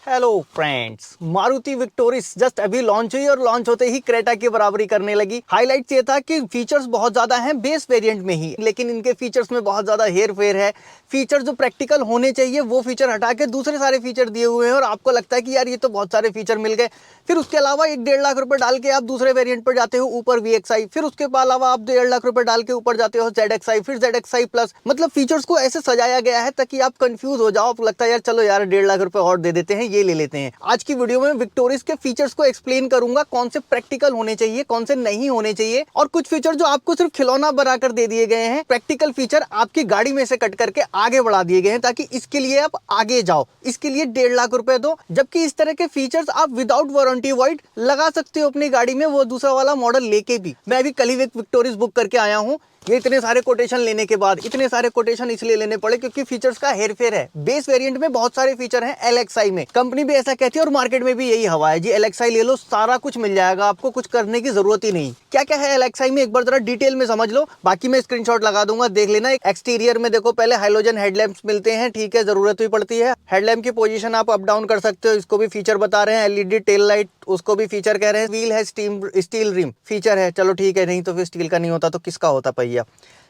Hello friends, Maruti Victoris just अभी launch हुई और लॉन्च होते ही क्रेटा की बराबरी करने लगी। हाईलाइट ये था कि फीचर्स बहुत ज्यादा हैं बेस वेरिएंट में ही, लेकिन इनके फीचर्स में बहुत ज्यादा हेर फेर है। फीचर जो प्रैक्टिकल होने चाहिए वो फीचर हटा के दूसरे सारे फीचर दिए हुए हैं और आपको लगता है कि यार ये तो बहुत सारे फीचर मिल गए। फिर उसके अलावा 1-1.5 लाख रुपए डाल के आप दूसरे वेरिएंट पर जाते हो ऊपर VXI, फिर उसके अलावा आप 1.5 लाख रुपए डाल के ऊपर जाते हो ZXI, फिर ZXI प्लस। मतलब फीचर्स को ऐसे सजाया गया है ताकि आप कंफ्यूज हो जाओ, आपको लगता है यार चलो यार 1.5 लाख रुपए और दे देते हैं, ये ले लेते हैं। आज की वीडियो में विक्टोरिस के फीचर्स को एक्सप्लेन करूंगा, कौन से प्रैक्टिकल होने चाहिए, कौन से नहीं होने चाहिए, और कुछ फीचर जो आपको सिर्फ खिलौना बनाकर दे दिए गए हैं, प्रैक्टिकल फीचर आपकी गाड़ी में से कट करके आगे बढ़ा दिए गए हैं ताकि इसके लिए आप आगे जाओ। इसके लिए 1.5 लाख रुपए दो, जबकि इस तरह के फीचर्स आप विदाउट वारंटी वाइड लगा सकते हो अपनी गाड़ी में, वो दूसरा वाला मॉडल लेके भी। मैं अभी कल ही एक विक्टोरिस बुक करके आया हूँ। ये इतने सारे कोटेशन लेने के बाद, इतने सारे कोटेशन इसलिए लेने पड़े क्योंकि फीचर्स का हेरफेर है। बेस वेरिएंट में बहुत सारे फीचर हैं, LXI में कंपनी भी ऐसा कहती है और मार्केट में भी यही हवा है जी, LXI ले लो, सारा कुछ मिल जाएगा, आपको कुछ करने की जरूरत ही नहीं। क्या क्या है LXI में एक बार जरा डिटेल में समझ लो, बाकी मैं स्क्रीनशॉट लगा दूंगा, देख लेना। एक्सटीरियर में देखो, पहले हाइलोजन हेडलैम्प्स मिलते हैं, ठीक है, जरूरत भी पड़ती है। हेडलैम्प की पोजीशन आप अप डाउन कर सकते हो, इसको भी फीचर बता रहे हैं। LED टेल लाइट, उसको भी फीचर कह रहे हैं। व्हील है स्टील रिम, फीचर है, चलो ठीक है, नहीं तो फिर स्टील का नहीं होता तो किसका होता पहिया।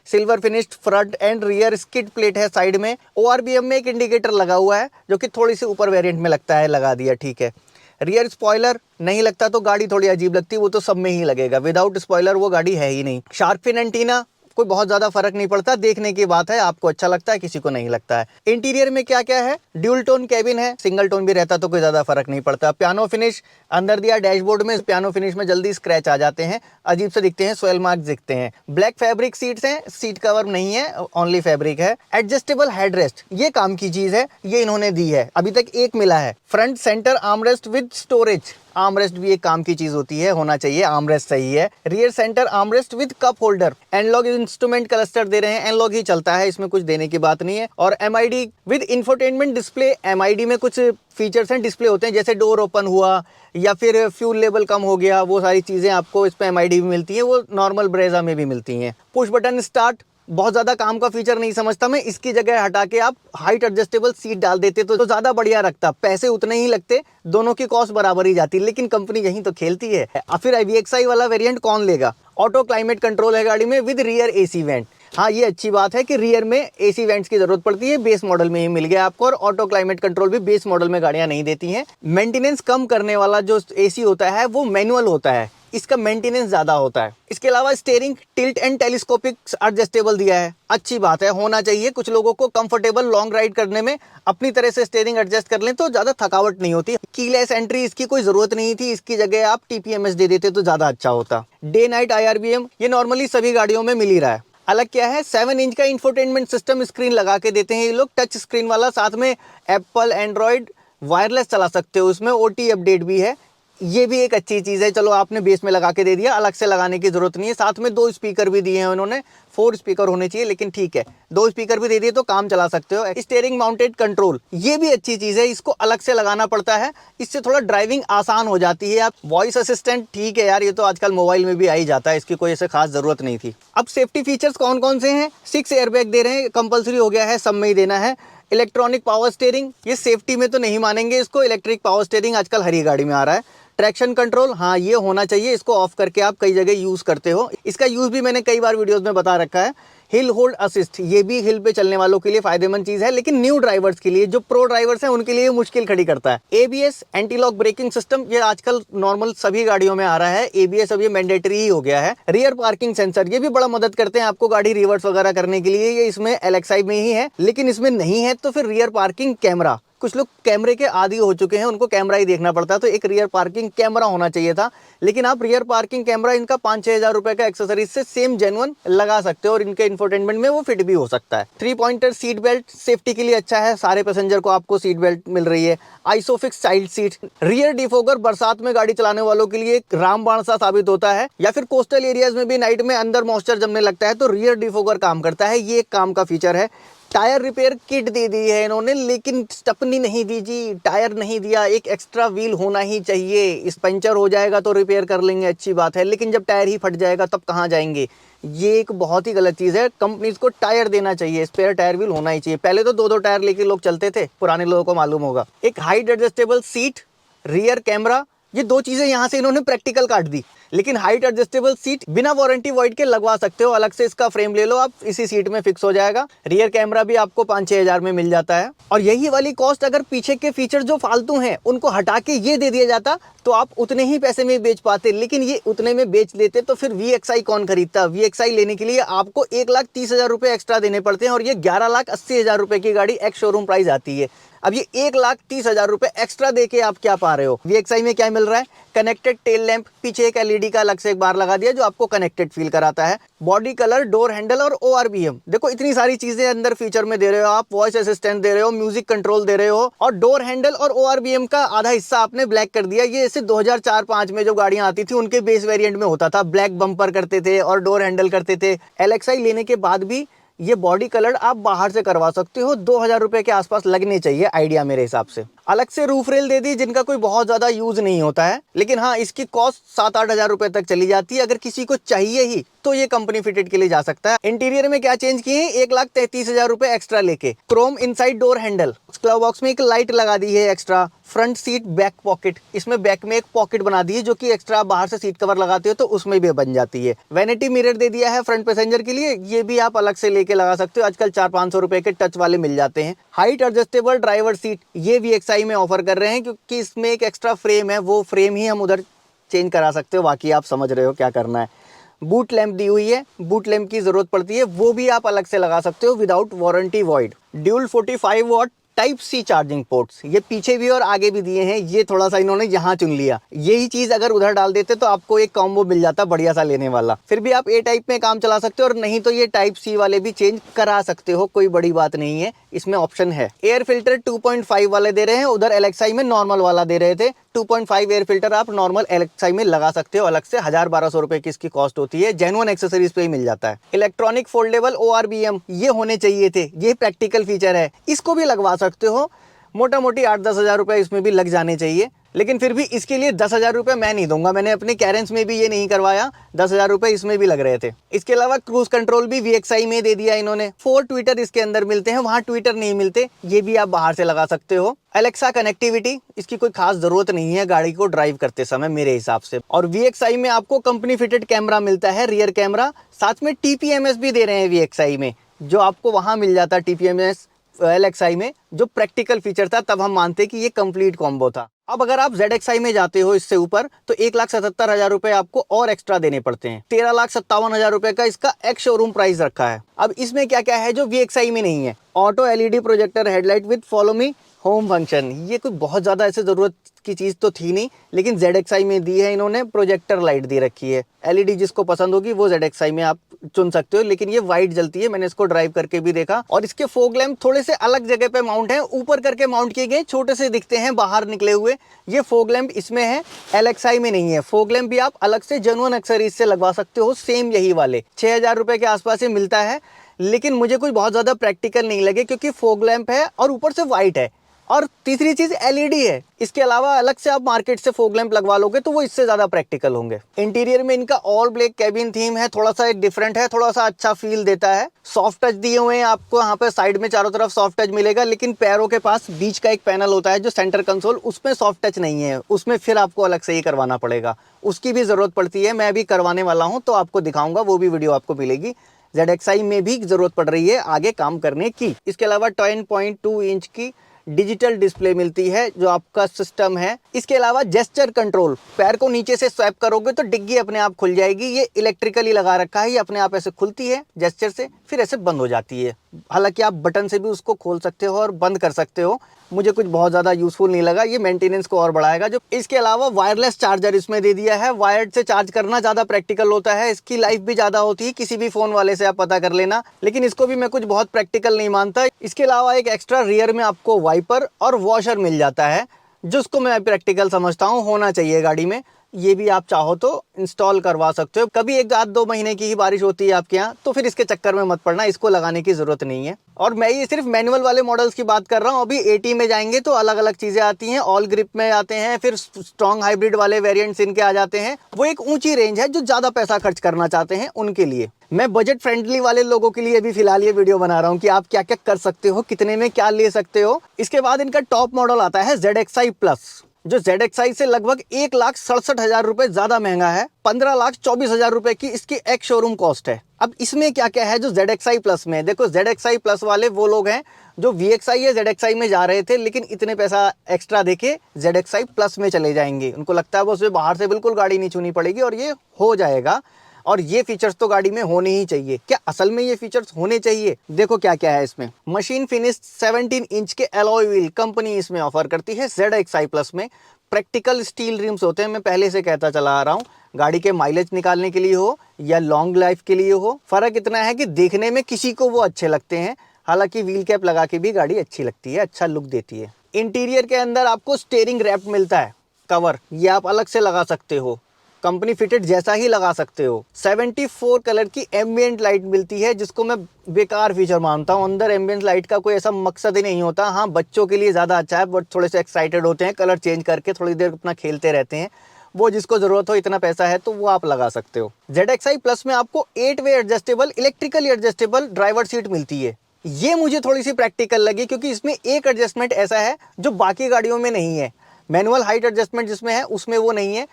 Silver finished front end rear skid plate है साइड में। ORBM में एक इंडिकेटर लगा हुआ है जो कि थोड़ी सी ऊपर वेरिएंट में लगता है, लगा दिया, ठीक है। रियर स्पॉइलर नहीं लगता तो गाड़ी थोड़ी अजीब लगती है, वो तो सब में ही लगेगा, विदाउट स्पॉइलर वो गाड़ी है ही नहीं। शार्क फिन एंटीना, कोई बहुत ज्यादा फर्क नहीं पड़ता, देखने की बात है, आपको अच्छा लगता है, किसी को नहीं लगता है। इंटीरियर में क्या क्या है, ड्यूल टोन कैबिन है, सिंगल टोन भी रहता तो कोई ज्यादा फर्क नहीं पड़ता। पियानो फिनिश अंदर दिया, डैशबोर्ड में पियानो फिनिश में जल्दी स्क्रैच आ जाते हैं, अजीब से दिखते हैं, स्वेल मार्क दिखते हैं। ब्लैक फैब्रिक सीट्स हैं, सीट कवर नहीं है, ओनली फैब्रिक है। एडजस्टेबल हेडरेस्ट, ये काम की चीज है, ये इन्होंने दी है, अभी तक एक मिला है। Front centre armrest with storage, armrest भी एक काम की चीज होती है, होना चाहिए, आर्मरेस्ट सही है। Rear centre armrest with cup holder. Analogue instrument cluster दे रहे हैं, एनालॉग ही चलता है, इसमें कुछ देने की बात नहीं है। और MID with infotainment display, MID में कुछ फीचर्स हैं, डिस्प्ले होते हैं, जैसे डोर ओपन हुआ या फिर फ्यूल लेवल कम हो गया, वो सारी चीजें आपको इस पे MID भी मिलती है, वो नॉर्मल ब्रेजा में भी मिलती हैं। पुश बटन स्टार्ट, बहुत ज्यादा काम का फीचर नहीं समझता मैं, इसकी जगह हटा के आप हाइट एडजस्टेबल सीट डाल देते तो ज्यादा बढ़िया रखता, पैसे उतने ही लगते, दोनों की कॉस्ट बराबर ही जाती, लेकिन कंपनी यही तो खेलती है। फिर VXI वाला वेरिएंट कौन लेगा। ऑटो क्लाइमेट कंट्रोल है गाड़ी में विद रियर AC वेंट। हाँ, ये अच्छी बात है कि रियर में AC वेंट्स की जरूरत पड़ती है, बेस मॉडल में ही मिल गया आपको, और ऑटो क्लाइमेट कंट्रोल भी बेस मॉडल में गाड़ियां नहीं देती हैं। मेंटेनेंस कम करने वाला जो AC होता है वो मैनुअल होता है, इसका मेंटेनेंस ज्यादा होता है। इसके अलावा steering tilt and telescopic adjustable दिया है, अच्छी बात है, होना चाहिए। कुछ लोगों को कंफर्टेबल लॉन्ग राइड करने में अपनी तरह से स्टीयरिंग एडजस्ट कर लें तो ज्यादा थकावट नहीं होती। कीलेस एंट्री, इसकी कोई जरूरत नहीं थी, इसकी जगह आप TPMS दे देते तो ज्यादा अच्छा होता। डे नाइट IRBM, ये नॉर्मली सभी गाड़ियों में मिल ही रहा है। अलग क्या है, 7 इंच का इंफोटेनमेंट सिस्टम स्क्रीन लगा के देते हैं ये लोग, टच स्क्रीन वाला, साथ में एप्पल एंड्रॉइड वायरलेस चला सकते हो, उसमें OT अपडेट भी है, ये भी एक अच्छी चीज है। चलो आपने बेस में लगा के दे दिया, अलग से लगाने की जरूरत नहीं है। साथ में 2 स्पीकर भी दिए हैं उन्होंने, 4 स्पीकर होने चाहिए, लेकिन ठीक है, 2 स्पीकर भी दे दिए तो काम चला सकते हो। स्टीयरिंग माउंटेड कंट्रोल, ये भी अच्छी चीज है, इसको अलग से लगाना पड़ता है, इससे थोड़ा ड्राइविंग आसान हो जाती है। आप वॉइस असिस्टेंट, ठीक है यार, ये तो आजकल मोबाइल में भी आ ही जाता है, इसकी कोई ऐसे खास जरूरत नहीं थी। अब सेफ्टी फीचर्स कौन कौन से हैं, 6 एयरबैग दे रहे हैं, कंपल्सरी हो गया है, सब में ही देना है। इलेक्ट्रॉनिक पावर स्टीयरिंग, ये सेफ्टी में तो नहीं मानेंगे इसको, इलेक्ट्रिक पावर स्टीयरिंग आजकल हर ही गाड़ी में आ रहा है। ट्रैक्शन कंट्रोल, हाँ ये होना चाहिए, इसको ऑफ करके आप कई जगह यूज करते हो, इसका यूज भी मैंने कई बार वीडियोस में बता रखा है। हिल होल्ड असिस्ट, ये भी हिल पे चलने वालों के लिए फायदेमंद चीज है, लेकिन न्यू ड्राइवर्स के लिए, जो प्रो ड्राइवर्स हैं उनके लिए मुश्किल खड़ी करता है। ABS anti lock braking system, ये आजकल नॉर्मल सभी गाड़ियों में आ रहा है, ABS अब ये मैंडेटरी ही हो गया है। रियर पार्किंग सेंसर, ये भी बड़ा मदद करते हैं आपको गाड़ी रिवर्स वगैरह करने के लिए, ये इसमें LXI में ही है, लेकिन इसमें नहीं है तो फिर रियर पार्किंग कैमरा, कुछ लोग कैमरे के आदी हो चुके हैं, उनको कैमरा ही देखना पड़ता है, तो एक रियर पार्किंग कैमरा होना चाहिए था, लेकिन आप रियर पार्किंग कैमरा इनका 5-6 हज़ार रुपए का एक्सेसरीज से सेम जेन्युइन लगा सकते हो और इनके इंफोटेनमेंट में वो फिट भी हो सकता है। 3 पॉइंटर सीट बेल्ट, सेफ्टी के लिए अच्छा है, सारे पैसेंजर को आपको सीट बेल्ट मिल रही है। Isofix child seat, rear defogger बरसात में गाड़ी चलाने वालों के लिए एक रामबाण सा साबित होता है, या फिर कोस्टल एरियाज में भी नाइट में अंदर मॉइस्चर जमने लगता है तो रियर डिफोगर काम करता है, ये एक काम का फीचर है। टायर रिपेयर किट दे दी है इन्होंने, लेकिन स्टपनी नहीं दी जी, टायर नहीं दिया, एक एक्स्ट्रा व्हील होना ही चाहिए। इस पंचर हो जाएगा तो रिपेयर कर लेंगे, अच्छी बात है, लेकिन जब टायर ही फट जाएगा तब कहाँ जाएंगे। ये एक बहुत ही गलत चीज़ है। कंपनीज को टायर देना चाहिए, स्पेयर टायर व्हील होना ही चाहिए। पहले तो 2-2 टायर लेके लोग चलते थे, पुराने लोगों को मालूम होगा। एक height adjustable seat, rear camera, ये 2 चीज़ें यहाँ से इन्होंने प्रैक्टिकल काट दी। लेकिन हाइट एडजस्टेबल सीट बिना वारंटी वॉइड के लगवा सकते हो, अलग से इसका फ्रेम ले लो आप, इसी सीट में फिक्स हो जाएगा। रियर कैमरा भी आपको 5-6 हज़ार में मिल जाता है। और यही वाली कॉस्ट अगर पीछे के फीचर जो फालतू हैं उनको हटा के ये दे दिया जाता तो आप उतने ही पैसे में बेच पाते। लेकिन ये उतने में बेच देते तो फिर VXI कौन खरीदता। VXI लेने के लिए आपको 1,30,000 रुपये एक्स्ट्रा देने पड़ते हैं और ये 11,80,000 रुपये की गाड़ी एक्स शोरूम प्राइस आती है। अब ये 1,30,000 रुपये एक्स्ट्रा देके आप क्या पा रहे हो। VXI में क्या मिल रहा है, कनेक्टेड टेल लैंप, पीछे एक LED का अलग से एक बार लगा दिया जो आपको कनेक्टेड फील कराता है, बॉडी कलर, डोर हैंडल और ORBM। देखो इतनी सारी चीजें अंदर फीचर में दे रहे हो आप, वॉइस असिस्टेंट दे रहे हो, म्यूजिक कंट्रोल दे रहे हो, और डोर हैंडल और ORBM का आधा हिस्सा आपने ब्लैक कर दिया। ये जैसे 2004-05 में जो गाड़ियां आती थी उनके बेस वेरिएंट में होता था, ब्लैक बम्पर करते थे और डोर हैंडल करते थे। LXI लेने के बाद भी ये बॉडी कलर आप बाहर से करवा सकते हो, 2,000 रुपए के आसपास लगने चाहिए आइडिया मेरे हिसाब से। अलग से रूफ रेल दे दी जिनका कोई बहुत ज्यादा यूज नहीं होता है, लेकिन हाँ इसकी कॉस्ट 7-8 हज़ार रुपए तक चली जाती है। अगर किसी को चाहिए ही तो ये कंपनी फिटेड के लिए जा सकता है। इंटीरियर में क्या चेंज किए हैं, 1,33,000 रुपए एक्स्ट्रा लेके, Chrome inside door handle, glove box में एक लाइट लगा दी है extra, front seat back pocket, इसमें बैक में एक पॉकेट बना दी है जो कि एक्स्ट्रा बाहर से सीट कवर लगाते हो तो उसमें भी बन जाती है। वैनिटी मिरर दे दिया है फ्रंट पैसेंजर के लिए, ये भी आप अलग से लेके लगा सकते हो, आजकल 400-500 रुपए के टच वाले मिल जाते हैं। हाइट एडजस्टेबल ड्राइवर सीट, ये VXI में ऑफर कर रहे हैं क्योंकि इसमें एक एक्स्ट्रा फ्रेम है, वो फ्रेम ही हम उधर चेंज करा सकते हो, बाकी आप समझ रहे हो क्या करना है। बूट लैंप दी हुई है, बूट लैंप की जरूरत पड़ती है, वो भी आप अलग से लगा सकते हो without warranty void. Dual 45 what type C charging ports, ये पीछे भी और आगे भी दिए हैं, ये थोड़ा सा इन्होंने यहाँ चुन लिया। यही चीज अगर उधर डाल देते तो आपको एक कॉम्बो मिल जाता बढ़िया सा लेने वाला। फिर भी आप A टाइप में काम चला सकते हो, और नहीं तो ये टाइप C वाले भी चेंज करा सकते हो, कोई बड़ी बात नहीं है, इसमें ऑप्शन है। एयर फिल्टर 2.5 वाले दे रहे हैं, उधर LXI में नॉर्मल वाला दे रहे थे। 2.5 एयर फिल्टर आप नॉर्मल LXI में लगा सकते हो, अलग से 1,000-1,200 रुपए की इसकी कॉस्ट होती है, जेन्युइन एक्सेसरीज पे ही मिल जाता है। इलेक्ट्रॉनिक फोल्डेबल ORBM, ये होने चाहिए थे, ये प्रैक्टिकल फीचर है, इसको भी लगवा सकते हो। मोटा मोटी 8-10 हज़ार रुपए इसमें भी लग जाने चाहिए, लेकिन फिर भी इसके लिए 10 हज़ार रुपये मैं नहीं दूंगा। मैंने अपने कैरेंस में भी ये नहीं करवाया, 10 हज़ार रुपये इसमें भी लग रहे थे। इसके अलावा क्रूज कंट्रोल भी VXI में दे दिया इन्होंने। 4 ट्विटर इसके अंदर मिलते हैं, वहाँ ट्विटर नहीं मिलते, ये भी आप बाहर से लगा सकते हो। एलेक्सा कनेक्टिविटी, इसकी कोई खास जरूरत नहीं है गाड़ी को ड्राइव करते समय मेरे हिसाब से। और VXI में आपको कंपनी फिटेड कैमरा मिलता है, रियर कैमरा, साथ में TPMS भी दे रहे हैं VXI में, जो आपको वहाँ मिल जाता है TPMS LXI में, जो प्रैक्टिकल फीचर था, तब हम मानते कि ये कंप्लीट कॉम्बो था। अब अगर आप ZXI में जाते हो इससे ऊपर तो 1,77,000 रुपए आपको और एक्स्ट्रा देने पड़ते हैं। 13,57,000 रुपए का इसका एक्स शोरूम प्राइस रखा है। अब इसमें क्या क्या है जो VXI में नहीं है, auto LED projector headlight with follow me home function, ये कोई बहुत ज़्यादा ऐसे ज़रूरत की चीज़ तो थी नहीं, लेकिन ZXI में दी है इन्होंने। प्रोजेक्टर लाइट दे रखी है, LED जिसको पसंद होगी वो ZXI में आप चुन सकते हो, लेकिन ये वाइट जलती है, मैंने इसको ड्राइव करके भी देखा। और इसके फॉग लैंप थोड़े से अलग जगह पे माउंट हैं, ऊपर करके माउंट किए गए, छोटे से दिखते हैं बाहर निकले हुए। ये फॉग लैंप इसमें है, LXI में नहीं है। फॉग लैंप भी आप अलग से जेन्युइन एक्सेसरीज से लगवा सकते हो, सेम यही वाले 6,000 रुपए के आसपास ये मिलता है, लेकिन मुझे कुछ बहुत ज़्यादा प्रैक्टिकल नहीं लगे क्योंकि फॉग लैंप है और ऊपर से वाइट है, और तीसरी चीज LED है। इसके अलावा अलग से आप मार्केट से फॉग लैंप लगवा लोगे तो वो इससे ज्यादा प्रैक्टिकल होंगे। इंटीरियर में इनका ऑल ब्लैक कैबिन थीम है, थोड़ा सा डिफरेंट है, थोड़ा सा अच्छा फील देता है। सॉफ्ट टच दिए हुए हैं आपको, यहाँ पे साइड में चारों तरफ सॉफ्ट टच मिलेगा, लेकिन पैरों के पास बीच का एक पैनल होता है जो सेंटर कंसोल, उसमें सॉफ्ट टच नहीं है, उसमें फिर आपको अलग से ही करवाना पड़ेगा, उसकी भी जरूरत पड़ती है। मैं भी करवाने वाला हूँ तो आपको दिखाऊंगा, वो भी वीडियो आपको मिलेगी। ZXI में भी जरूरत पड़ रही है आगे काम करने की। इसके अलावा 10.2 इंच की डिजिटल डिस्प्ले मिलती है जो आपका सिस्टम है। इसके अलावा जेस्चर कंट्रोल, पैर को नीचे से स्वैप करोगे तो डिग्गी अपने आप खुल जाएगी, ये इलेक्ट्रिकली लगा रखा है, ये अपने आप ऐसे खुलती है जेस्चर से, फिर ऐसे बंद हो जाती है। हालांकि आप बटन से भी उसको खोल सकते हो और बंद कर सकते हो, मुझे कुछ बहुत ज़्यादा यूजफुल नहीं लगा, ये मेंटेनेंस को और बढ़ाएगा। जो इसके अलावा वायरलेस चार्जर इसमें दे दिया है, वायर्ड से चार्ज करना ज़्यादा प्रैक्टिकल होता है, इसकी लाइफ भी ज़्यादा होती है, किसी भी फ़ोन वाले से आप पता कर लेना, लेकिन इसको भी मैं कुछ बहुत प्रैक्टिकल नहीं मानता। इसके अलावा एक एक्स्ट्रा रियर में आपको वाइपर और वॉशर मिल जाता है, जिसको मैं प्रैक्टिकल समझता हूँ, होना चाहिए गाड़ी में। ये भी आप चाहो तो इंस्टॉल करवा सकते हो। कभी 1-2 महीने की ही बारिश होती है आपके यहाँ तो फिर इसके चक्कर में मत पड़ना, इसको लगाने की जरूरत नहीं है। और मैं ये सिर्फ मैनुअल वाले मॉडल्स की बात कर रहा हूँ। अभी 80 में जाएंगे तो अलग अलग चीज़ें आती हैं, ऑल ग्रिप में आते हैं, फिर स्ट्रॉन्ग हाइब्रिड वाले वेरिएंट्स इनके आ जाते हैं। वो एक ऊंची रेंज है जो ज़्यादा पैसा खर्च करना चाहते हैं उनके लिए। मैं बजट फ्रेंडली वाले लोगों के लिए भी फिलहाल ये वीडियो बना रहा हूँ कि आप क्या क्या कर सकते हो, कितने में क्या ले सकते हो। इसके बाद इनका टॉप मॉडल आता है ZXi प्लस, जो ZXi से लगभग 1,67,000 रुपए ज्यादा महंगा है। 15,24,000 रुपए की इसकी एक शोरूम कॉस्ट है। अब इसमें क्या क्या है जो ZXi प्लस में, देखो ZXi प्लस वाले वो लोग हैं जो VXi या ZXi में जा रहे थे लेकिन इतने पैसा एक्स्ट्रा देके ZXi प्लस में चले जाएंगे। उनको लगता है वो उसमें बाहर से बिल्कुल गाड़ी नहीं छूनी पड़ेगी और ये हो जाएगा। और ये फीचर्स तो गाड़ी में होने ही चाहिए। क्या असल में ये फीचर्स होने चाहिए? देखो क्या क्या है इसमें। मशीन फिनिश 17 इंच के एलॉय व्हील कंपनी इसमें ऑफर करती है ZXi प्लस में। प्रैक्टिकल स्टील रिम्स होते हैं, मैं पहले से कहता चला आ रहा हूँ, गाड़ी के माइलेज निकालने के लिए हो या लॉन्ग लाइफ के लिए हो। फर्क इतना है कि देखने में किसी को वो अच्छे लगते हैं, हालांकि व्हील कैप लगा के भी गाड़ी अच्छी लगती है, अच्छा लुक देती है। इंटीरियर के अंदर आपको स्टीयरिंग रैप मिलता है कवर, ये आप अलग से लगा सकते हो, कंपनी फिटेड जैसा ही लगा सकते हो। 74 कलर की एम्बिएंट लाइट मिलती है, जिसको मैं बेकार फीचर मानता हूँ। अंदर एम्बिएंट लाइट का कोई ऐसा मकसद ही नहीं होता। हाँ, बच्चों के लिए ज़्यादा अच्छा है, बट थोड़े से एक्साइटेड होते हैं, कलर चेंज करके थोड़ी देर अपना खेलते रहते हैं। वो जिसको ज़रूरत हो, इतना पैसा है तो वो आप लगा सकते हो। ZXi प्लस में आपको 8 वे adjustable, electrically adjustable driver seat मिलती है। ये मुझे थोड़ी सी प्रैक्टिकल लगी क्योंकि इसमें एक एडजस्टमेंट ऐसा है जो बाकी गाड़ियों में नहीं है। मैनुअल हाइट एडजस्टमेंट जिसमें है उसमें वो नहीं है।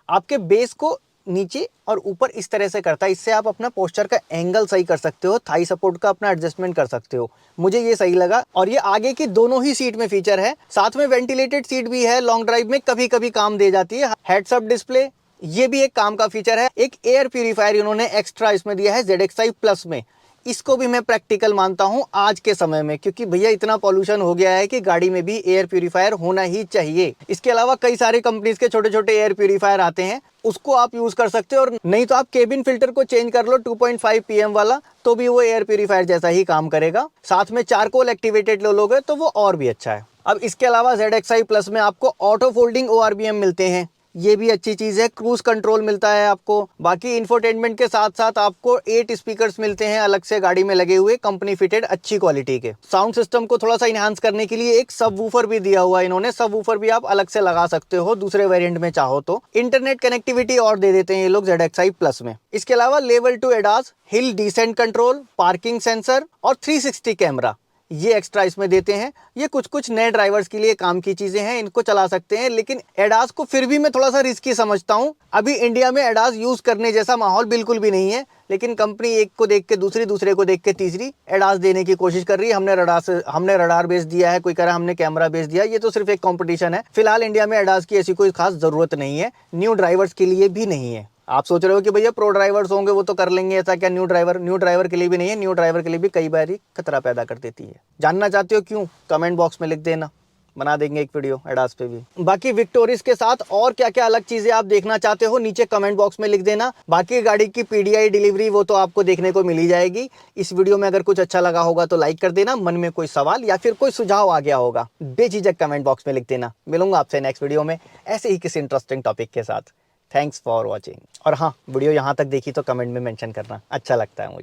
आपके बेस को नीचे और ऊपर इस तरह से करता है, इससे आप अपना पोस्चर का एंगल सही कर सकते हो, थाई सपोर्ट का अपना एडजस्टमेंट कर सकते हो। मुझे ये सही लगा। और ये आगे की दोनों ही सीट में फीचर है, साथ में वेंटिलेटेड सीट भी है, लॉन्ग ड्राइव में कभी कभी काम दे जाती है। हेड्स अप डिस्प्ले, ये भी एक काम का फीचर है। एक एयर प्यूरीफायर इन्होंने एक्स्ट्रा इसमें दिया है ZXi प्लस में। इसको भी मैं प्रैक्टिकल मानता हूं आज के समय में, क्योंकि भैया इतना पॉल्यूशन हो गया है कि गाड़ी में भी एयर प्यूरीफायर होना ही चाहिए। इसके अलावा कई सारे कंपनीज के छोटे छोटे एयर प्यूरीफायर आते हैं, उसको आप यूज कर सकते हो। और नहीं तो आप केबिन फिल्टर को चेंज कर लो 2.5 PM वाला, तो भी वो एयर प्यूरीफायर जैसा ही काम करेगा। साथ में चारकोल एक्टिवेटेड ले लोगे तो वो और भी अच्छा है। अब इसके अलावा ZXi प्लस में आपको ऑटो फोल्डिंग ORVM मिलते हैं, ये भी अच्छी चीज है। क्रूज कंट्रोल मिलता है आपको। बाकी इंफोटेनमेंट के साथ साथ आपको 8 स्पीकर्स मिलते हैं अलग से गाड़ी में लगे हुए, कंपनी फिटेड, अच्छी क्वालिटी के। साउंड सिस्टम को थोड़ा सा इनहांस करने के लिए एक सब वूफर भी दिया हुआ है इन्होंने। सब वूफर भी आप अलग से लगा सकते हो दूसरे वेरिएंट में चाहो तो। इंटरनेट कनेक्टिविटी और दे देते हैं ये लोग ZXi प्लस में। इसके अलावा level 2 ADAS, hill descent control, parking sensor और 360 कैमरा, ये एक्स्ट्रा इसमें देते हैं। ये कुछ कुछ नए ड्राइवर्स के लिए काम की चीजें हैं, इनको चला सकते हैं। लेकिन एडास को फिर भी मैं थोड़ा सा रिस्की समझता हूं। अभी इंडिया में एडास यूज करने जैसा माहौल बिल्कुल भी नहीं है, लेकिन कंपनी एक को देख के दूसरी, दूसरे को देख के तीसरी एडास देने की कोशिश कर रही है। हमने रडार बेच दिया है, कोई कह रहा है हमने कैमरा बेच दिया। ये तो सिर्फ एक कॉम्पिटिशन है। फिलहाल इंडिया में एडास की ऐसी कोई खास जरूरत नहीं है, न्यू ड्राइवर्स के लिए भी नहीं है। आप सोच रहे हो कि भैया प्रो ड्राइवर्स होंगे वो तो कर लेंगे, ऐसा क्या? न्यू ड्राइवर के लिए भी नहीं है। न्यू ड्राइवर के लिए भी कई बार ही खतरा पैदा कर देती है। जानना चाहते हो क्यों? कमेंट बॉक्स में लिख देना, बना देंगे एक वीडियो एडास पे भी। बाकी विक्टोरिस के साथ और क्या क्या अलग चीजें आप देखना चाहते हो नीचे कमेंट बॉक्स में लिख देना। बाकी गाड़ी की PDI डिलीवरी वो तो आपको देखने को मिल ही जाएगी। इस वीडियो में अगर कुछ अच्छा लगा होगा तो लाइक कर देना। मन में कोई सवाल या फिर कोई सुझाव आ गया होगा, बेझिझक कमेंट बॉक्स में लिख देना। मिलूंगा आपसे नेक्स्ट वीडियो में ऐसे ही किसी इंटरेस्टिंग टॉपिक के साथ। Thanks for watching. और हाँ, वीडियो यहाँ तक देखी तो कमेंट में मेंशन करना, अच्छा लगता है मुझे।